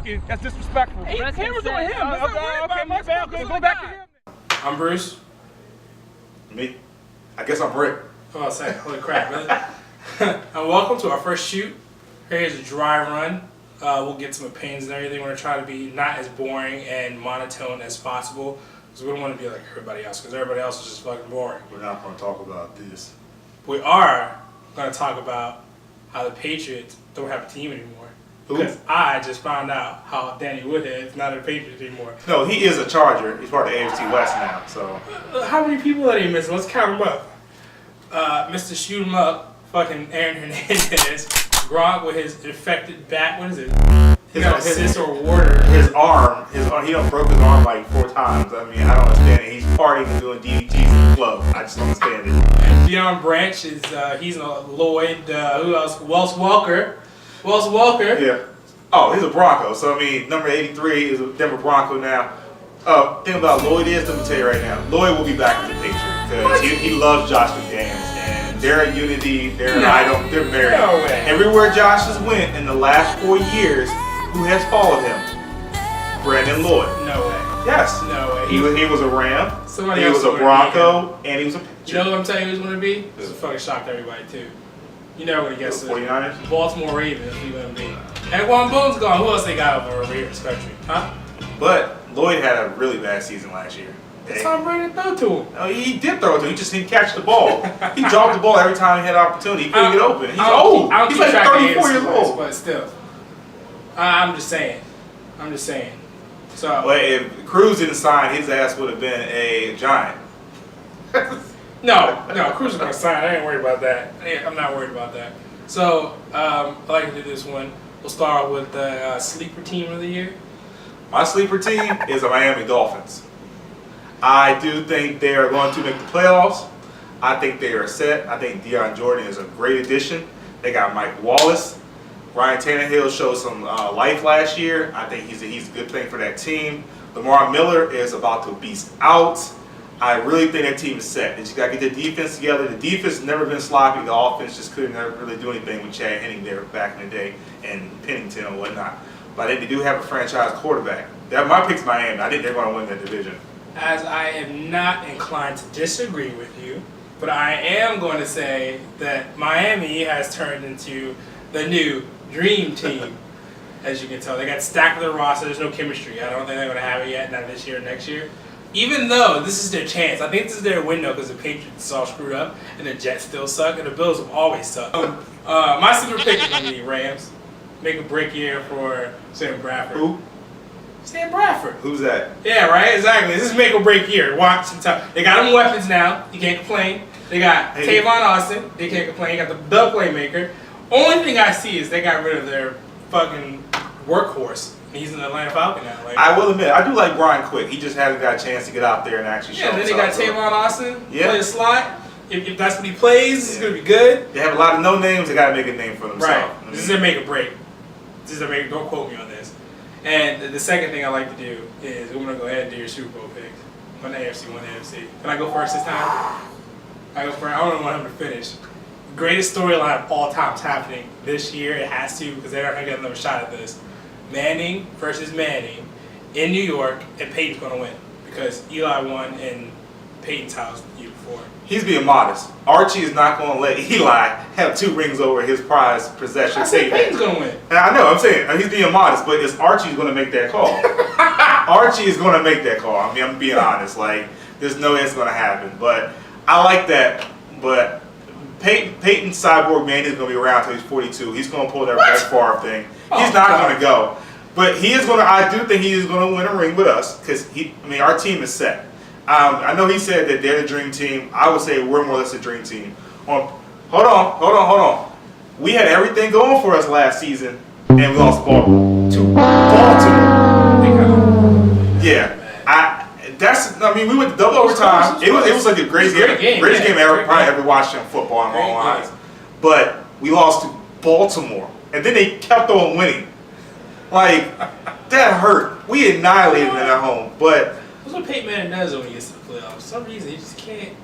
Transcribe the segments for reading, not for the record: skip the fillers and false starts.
talking. That's disrespectful. Hey, cameras on him. Okay, go back to him. I'm Bruce. Me? I guess I'm Rick. Oh, I say, holy crap, really? And welcome to our first shoot. Here's a dry run. We'll get some opinions and everything. We're going to try to be not as boring and monotone as possible. Because we don't want to be like everybody else. Because everybody else is just fucking boring. We're not going to talk about this. We are going to talk about how the Patriots don't have a team anymore. Who? Because I just found out how Danny Woodhead is not a Patriot anymore. No, he is a Charger. He's part of the AFC West now. So How many people are they missing? Let's count them up. Mr. Shoot 'em Up, fucking Aaron Hernandez, Gronk with his infected back. What is it? His warder. his arm, he done broke his arm like 4 times. I mean, I don't understand it. He's partying and doing DDTs in the club. I just don't understand it. And Deion Branch is he's a Lloyd. Who else? Wells Welker. Yeah. Oh, he's a Bronco. So, I mean, number 83 is a Denver Bronco now. Thing about Lloyd is, let me tell you right now, Lloyd will be back as a Patriot because he loves Josh McDaniels. And they're a unity, they're an idol, they're married. No way. Everywhere Josh has went in the last 4 years, who has followed him? Brandon Lloyd. No way. Yes. No way. He was a Ram, Somebody he else was a would Bronco, and he was a Patriot. You know what I'm telling you who's going to be? This is fucking shocked everybody too. You never going to guess The this. 49ers? Baltimore Ravens. Who going to be? And Juan Bone's gone. Who else they got over Ravens country? Huh? But Lloyd had a really bad season last year. It's Tom Brady throw to him. No, he did throw it to him. He just didn't catch the ball. He dropped the ball every time he had an opportunity. He couldn't get open. He's old. He's like 34 years old. But still. I'm just saying. So. But if Cruz didn't sign, his ass would have been a Giant. No, Cruz is going to sign. I ain't worried about that. I'm not worried about that. So, I like to do this one. We'll start with the sleeper team of the year. My sleeper team is the Miami Dolphins. I do think they are going to make the playoffs. I think they are set. I think Deion Jordan is a great addition. They got Mike Wallace. Ryan Tannehill showed some life last year. I think he's a good thing for that team. Lamar Miller is about to beast out. I really think that team is set. They just got to get the defense together. The defense has never been sloppy. The offense just couldn't really do anything with Chad Henne there back in the day and Pennington and whatnot. But I think they do have a franchise quarterback. My pick's Miami. I think they're going to win that division. As I am not inclined to disagree with you, but I am going to say that Miami has turned into the new dream team. As you can tell, they got stacked with their roster. There's no chemistry. I don't think they're going to have it yet, not this year or next year. Even though this is their chance, I think this is their window because the Patriots all screwed up and the Jets still suck and the Bills have always sucked. My sleeper pick is going to be Rams. Make a break year for Sam Bradford. Who? Sam Bradford. Who's that? Yeah, right? Exactly. This is make or break year. Watch and tell. They got them weapons now. You can't complain. They got Tavon Austin. They can't complain. You got the playmaker. Only thing I see is they got rid of their fucking workhorse. He's an Atlanta Falcon now. Like, I will admit, I do like Brian Quick. He just hasn't got a chance to get out there and actually show yeah, then they got himself. Tavon Austin. Yeah. Play the slot. If that's what he plays, it's going to be good. They have a lot of no names. They got to make a name for themselves. Right. This is their make or break. Don't quote me on this. And the second thing I like to do is we're going to go ahead and do your Super Bowl picks. One AFC, one NFC. Can I go first this time? I go first. I don't want him to finish. Greatest storyline of all time's happening this year. It has to because they're not going to get another shot at this. Manning versus Manning in New York, and Peyton's going to win because Eli won in Peyton's house the year before. He's being modest. Archie is not going to let Eli have 2 rings over his prized possession. I said Peyton's going to win. And I know, I'm saying he's being modest, but it's Archie's going to make that call. Archie is going to make that call. I mean, I'm being honest. Like, there's no way it's going to happen. But I like that. But Peyton Cyborg Manning is going to be around until he's 42. He's going to pull that Brett Favre thing. He's not going to go. But he is going to. I do think he is going to win a ring with us because our team is set. I know he said that they're the dream team. I would say we're more or less a dream team. Hold on. We had everything going for us last season, and we lost Baltimore. To Baltimore. Yeah. We went to double overtime. It was like the greatest game I probably ever watched in football in my life. But we lost to Baltimore, and then they kept on winning. Like, that hurt. We annihilated them at home, but that's what Peyton Manning does when he gets to the playoffs. For some reason, he just can't.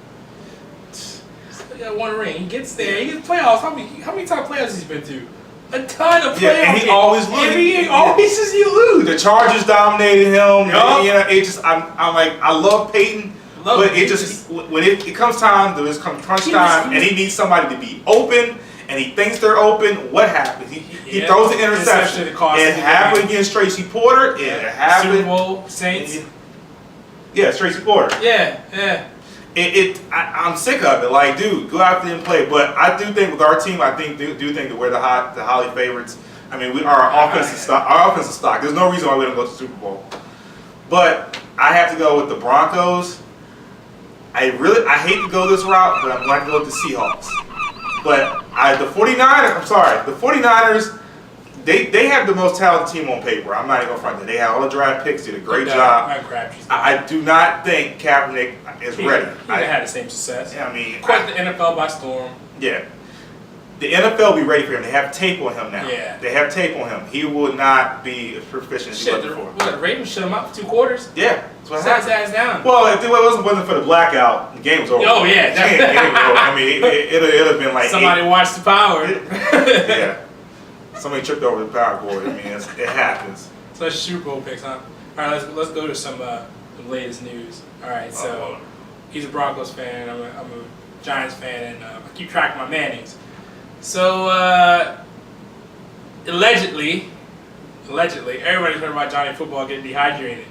He got one ring. He gets there. He gets playoffs. How many times playoffs he's been to? a ton of playoff and he always loses. He always says you lose. The Chargers dominated him. Yup. You know, it just I'm like I love Peyton, but it just when it comes time, there's crunch time, and he needs somebody to be open, and he thinks they're open. What happens? He throws the interception. It happened against Tracy Porter. It happened. Super Bowl Saints. Yeah, it's Tracy Porter. Yeah. I'm sick of it. Like, dude, go out there and play. But I do think with our team, I think that we're the highly favorites. I mean, our offensive stock. There's no reason why we don't go to the Super Bowl. But I have to go with the Broncos. I hate to go this route, but I'm going to go with the Seahawks. But the 49ers, they have the most talented team on paper. I'm not even going to front that. They have all the draft picks, did a great job. I do not think Kaepernick is ready. He had the same success. I mean, caught the NFL by storm. Yeah. The NFL will be ready for him. They have tape on him now. Yeah. They have tape on him. He will not be as proficient as he was before. The Ravens shut him up for 2 quarters? Yeah. That's what happened. Ass down. Well, if it wasn't for the blackout, the game was over. Oh, yeah. The game was over. I mean, it'd have been like somebody watched the power. Yeah. Somebody tripped over the power cord. I mean, it happens. So that's Super Bowl picks, huh? All right, let's go to some the latest news. All right, so he's a Broncos fan. I'm a Giants fan, and I keep track of my Mannings. So allegedly, everybody's heard about Johnny Football getting dehydrated.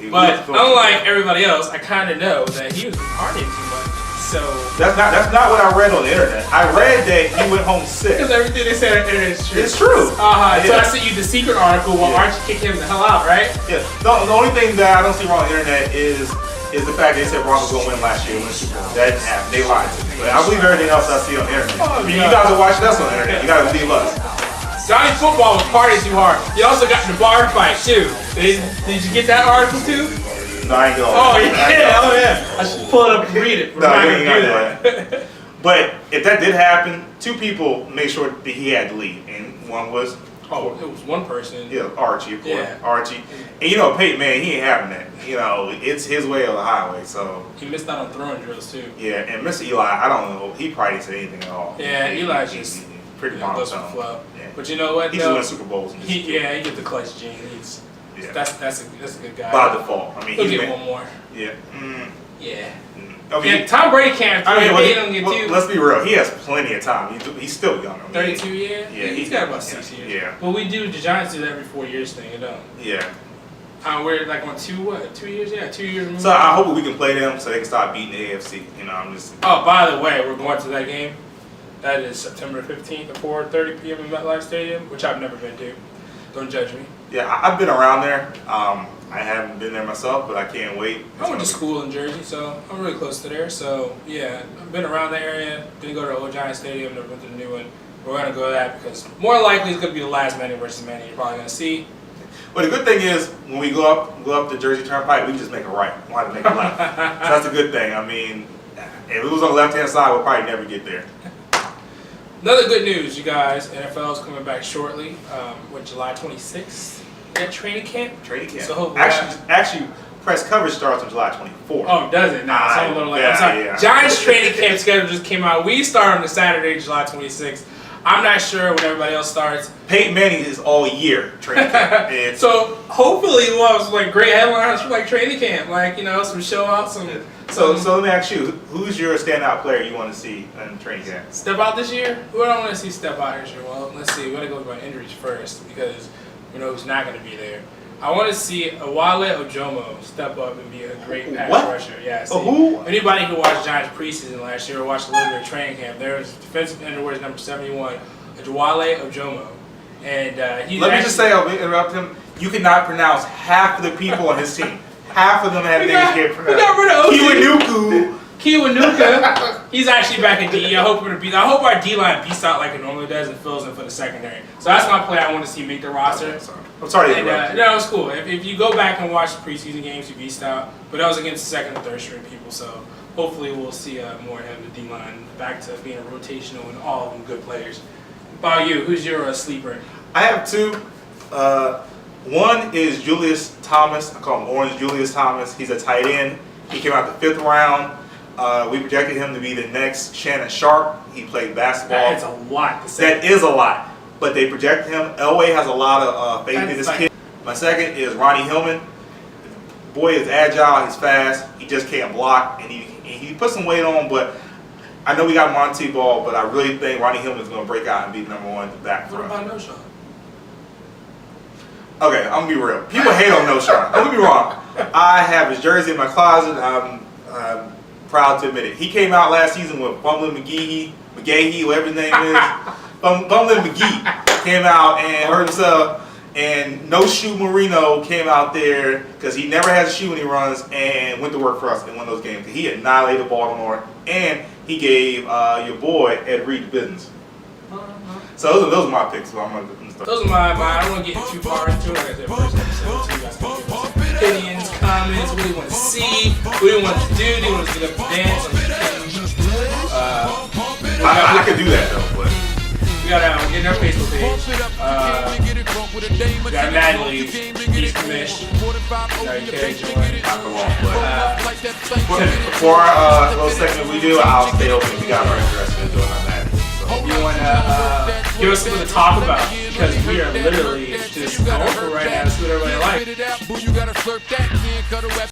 But unlike everybody else, I kind of know that he was partying too much. So that's not what I read on the internet. I read that he went home sick. Because everything they said on the internet is true. It's true. So I sent you the secret article while Archie kicked him the hell out, right? Yeah. The only thing that I don't see wrong on the internet is the fact they said Broncos going to win last year when the Super Bowl. That didn't happen. They lied to me. But I believe everything else I see on the internet. I mean, you guys are watching us on the internet. You got to believe us. Johnny Football was partying too hard. He also got in the bar fight too. Did you get that article too? No, I ain't going. Oh yeah. I should pull it up and read it. No, you ain't got that. But if that did happen, 2 people made sure that he had to leave, and one was it was one person. Yeah, Archie, of course. Yeah. Archie. And you know, Peyton, man, he ain't having that. You know, it's his way or the highway. So he missed out on throwing drills too. Yeah, and Mr. Eli, I don't know, he probably didn't say anything at all. Yeah, Eli's just pretty monotone. Yeah. Yeah. But you know what? He's winning Super Bowls. He get the clutch gene. That's a good guy. By default. I mean, he'll get one more. Yeah. Yeah. I mean, Tom Brady can't. Let's be real. He has plenty of time. He's still young. 32 years. Yeah, he's got about 6 years. Yeah. But the Giants do that every 4 years thing, you know. Yeah. We're like on 2 years? Yeah, 2 years. So I hope we can play them so they can start beating the AFC. You know, I'm just. Oh, by the way, we're going to that game. That is September 15th at 4:30 p.m. in MetLife Stadium, which I've never been to. Don't judge me. Yeah, I've been around there. I haven't been there myself, but I can't wait. I went to school in Jersey, so I'm really close to there. So yeah, I've been around the area. Didn't go to the old Giant Stadium. Never been to the new one. We're gonna go to that because more likely it's gonna be the last Manning versus Manning you're probably gonna see. Well, the good thing is when we go up the Jersey Turnpike, we can just make a right. We don't have to make a left. So that's a good thing. I mean, if it was on the left-hand side, we'll probably never get there. Another good news, you guys. NFL is coming back shortly with July 26th. At training camp? Training camp. So actually, press coverage starts on July 24th. Oh, does it? Nah, so I'm a little late. I'm sorry. Yeah. Giants training camp schedule just came out. We start on the Saturday, July 26th. I'm not sure when everybody else starts. Peyton Manning is all year training camp. So hopefully we'll have some great headlines for training camp, some show outs. So let me ask you, who's your standout player you want to see in training camp? Step out this year? Who do I want to see step out this year? Well, let's see. We're going to go with my injuries first because we know who's not going to be there. I want to see Wale Ojomo step up and be a great pass rusher. Yeah. Who? Anybody who watched Giants preseason last year or watched a little bit of training camp, there's defensive end wears number 71, Wale Ojomo. And let me just say, I'll interrupt him. You cannot pronounce half of the people on his team. Half of them have names you can't pronounce. We got rid of Kiwanuka. He's actually back in DE. I hope our D-line beats out like it normally does and fills in for the secondary. So that's my play. I want to see make the roster. I'm sorry to interrupt you. No, it's cool. If you go back and watch the preseason games, you beast out. But that was against the second and third string people. So hopefully we'll see more of the D-line back to being a rotational and all of them good players. How about you? Who's your sleeper? I have 2. One is Julius Thomas. I call him Orange Julius Thomas. He's a tight end. He came out the 5th round. We projected him to be the next Shannon Sharp. He played basketball. That's a lot to say. That is a lot. but they projected him. Elway has a lot of faith in this kid. My second is Ronnie Hillman. Boy is agile, he's fast, he just can't block, and he put some weight on, but I know we got Monty Ball, but I really think Ronnie Hillman is going to break out and be number one at the back front. What about No-Sean? Okay, I'm going to be real. People hate on No-Sean. Don't get me wrong. I have his jersey in my closet. I'm proud to admit it. He came out last season with Fumbling McGahee, whatever his name is. Fumbling McGee came out and hurt himself. And No Shoe Marino came out there because he never has a shoe when he runs and went to work for us in one of those games. He annihilated Baltimore and he gave your boy Ed Reed the business. So those are my picks. So I'm gonna start. Those are my. I don't want to get too far into it. Like I said, first episode, so you guys can give us some opinions, comments, what do you want to see, what do you want to do you want to get up and dance on the page? I could do that though, but. We got get our Facebook page. We got Madden League, East Commish. For our little segment we do, I'll stay open if you guys are interested in doing on that. So you want to give us something to talk about because we are literally just going for right now. That's what everybody likes.